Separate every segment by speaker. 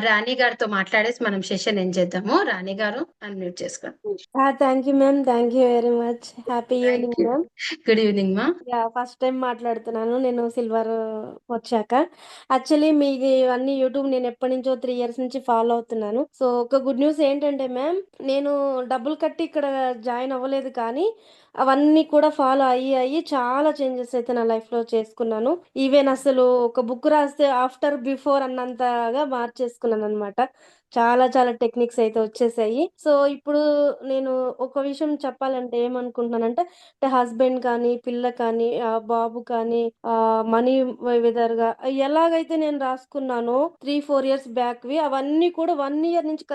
Speaker 1: రాణి గారితో మాట్లాడేసి మనం సెషన్ ఎండ్ చేద్దాము. రాణి గారు అన్మ్యూట్ చేసుకోండి.
Speaker 2: Thank you ma'am. Thank you very much. Happy
Speaker 1: thank
Speaker 2: evening
Speaker 1: you.
Speaker 2: Ma'am.
Speaker 1: Good evening మా.
Speaker 2: ఫస్ట్ టైం మాట్లాడుతున్నాను నేను సిల్వర్ వచ్చాక. యాక్చువల్లీ మీది అన్ని యూట్యూబ్ నేను ఎప్పటి నుంచో 3 ఇయర్స్ నుంచి ఫాలో అవుతున్నాను. సో ఒక గుడ్ న్యూస్ ఏంటంటే మ్యామ్, నేను డబ్బులు కట్టి ఇక్కడ జాయిన్ అవ్వలేదు, కానీ అవన్నీ కూడా ఫాలో అయ్యి చాలా చేంజెస్ అయితే నా లైఫ్లో చేసుకున్నాను. ఈవెన్ అసలు ఒక బుక్ రాస్తే ఆఫ్టర్ బిఫోర్ అన్నంతగా మార్చేసుకున్నాను అనమాట. చాలా చాలా టెక్నిక్స్ అయితే వచ్చేసాయి. సో ఇప్పుడు నేను ఒక విషయం చెప్పాలంటే ఏమనుకుంటున్నానంటే, హస్బెండ్ కానీ, పిల్ల కానీ, బాబు కానీ, మనీ విధంగా ఎలాగైతే నేను రాసుకున్నానో 3-4 ఇయర్స్ బ్యాక్‌వి అవన్నీ కూడా 1 ఇయర్ నుంచి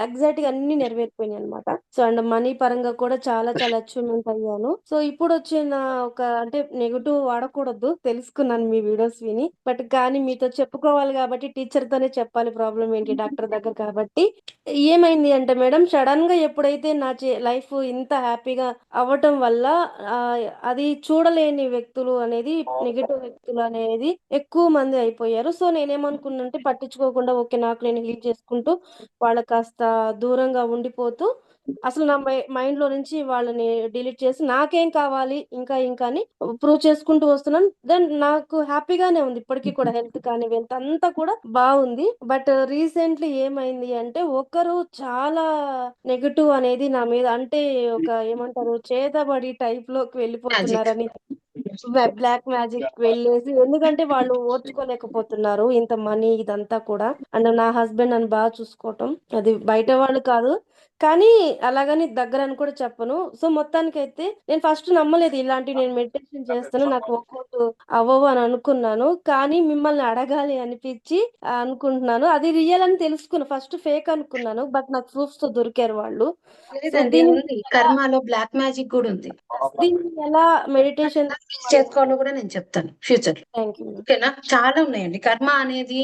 Speaker 2: ఎగ్జాక్ట్‌గా అన్నీ నెరవేరిపోయినాయన్నమాట. సో అండ్ మనీ పరంగా కూడా చాలా చాలా అచీవ్‌మెంట్ అయ్యాను. సో ఇప్పుడొచ్చిన ఒక అంటే నెగెటివ్ వాడకూడదు తెలుసుకున్నాను మీ వీడియోస్ విని. బట్ కానీ మీతో చెప్పుకోవాలి కాబట్టి టీచర్‌తోనే చెప్పాలి ప్రాబ్లమ్ ఏంటి డాక్టర్ దగ్గర కాబట్టి. ఏమైంది అంటే మేడం, సడన్‌గా ఎప్పుడైతే నా లైఫ్ ఇంత హ్యాపీగా అవ్వటం వల్ల అది చూడలేని వ్యక్తులు అనేది, నెగెటివ్ వ్యక్తులు అనేది ఎక్కువ మంది అయిపోయారు. సో నేనేమనుకున్నానంటే పట్టించుకోకుండా ఓకే నాకు నేను హీల్ చేసుకుంటూ వాళ్ళకి కాస్త దూరంగా ఉండిపోతూ అసలు నా మైండ్‌లో నుంచి వాళ్ళని డిలీట్ చేసి నాకేం కావాలి ఇంకా ఇంకా అని ప్రూవ్ చేసుకుంటూ వస్తున్నాను. దెన్ నాకు హ్యాపీగానే ఉంది. ఇప్పటికి కూడా హెల్త్ కానీ, వెల్త్ అంతా కూడా బావుంది. బట్ రీసెంట్‌లీ ఏమైంది అంటే ఒకరు చాలా నెగెటివ్ అనేది నా మీద అంటే ఒక ఏమంటారు చేతబడి టైప్‌లోకి
Speaker 1: మ్యాజిక్.
Speaker 2: వెళ్ళిపోతున్నారని బ్లాక్ మ్యాజిక్ వెళ్ళేసి, ఎందుకంటే వాళ్ళు ఓర్చుకోలేకపోతున్నారు ఇంత మనీ ఇదంతా కూడా. అండ్ నా హస్బెండ్ నన్ను బాగా చూసుకోవటం అది బయట వాళ్ళు కాదు, కానీ అలాగని దగ్గరని కూడా చెప్పను. సో మొత్తానికైతే నేను ఫస్ట్ నమ్మలేదు ఇలాంటివి, నేను మెడిటేషన్ చేస్తాను నాకు వర్కౌట్ అవ్వవు అని అనుకున్నాను. కానీ మిమ్మల్ని అడగాలి అనిపించి అనుకుంటున్నాను. అది రియల్ అని తెలుసుకున్నా. ఫస్ట్ ఫేక్ అనుకున్నాను, బట్ నాకు ప్రూఫ్స్ తో దొరికారు వాళ్ళు. సో
Speaker 1: లేదండి,
Speaker 2: దీన్ని
Speaker 1: ఉంది. కర్మలో బ్లాక్ మ్యాజిక్ కూడా ఉంది.
Speaker 2: దీన్ని ఎలా మెడిటేషన్
Speaker 1: చేసుకోవాలో కూడా నేను చెప్తాను ఫ్యూచర్.
Speaker 2: Thank you.
Speaker 1: ఓకేనా? చాలా ఉన్నాయండి. కర్మ అనేది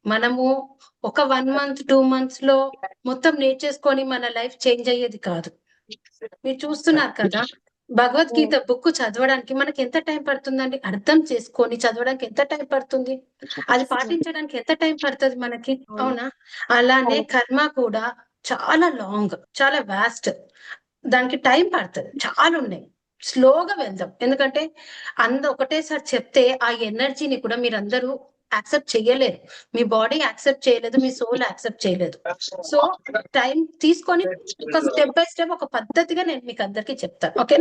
Speaker 1: మనము ఒక 1 మంత్ 2 మంత్స్ లో మొత్తం నేర్చేసుకొని మన లైఫ్ చేంజ్ అయ్యేది కాదు. మీరు చూస్తున్నారు కదా, భగవద్గీత బుక్ చదవడానికి మనకి ఎంత టైం పడుతుందండి? అర్థం చేసుకొని చదవడానికి ఎంత టైం పడుతుంది? అది పాటించడానికి ఎంత టైం పడుతుంది మనకి? అవునా? అలానే కర్మ కూడా చాలా లాంగ్, చాలా వాస్ట్. దానికి టైం పడుతుంది. చాలా ఉన్నాయి. స్లోగా వెళ్దాం. ఎందుకంటే ఒకటేసారి చెప్తే ఆ ఎనర్జీని కూడా మీరందరూ యాక్సెప్ట్ చేయలేరు. మీ బాడీ యాక్సెప్ట్ చేయలేదు, మీ సోల్ యాక్సెప్ట్ చేయలేదు. సో టైం తీసుకొని ఒక స్టెప్ బై స్టెప్ ఒక పద్ధతిగా నేను మీకు అందరికీ చెప్తాను. ఓకేనా?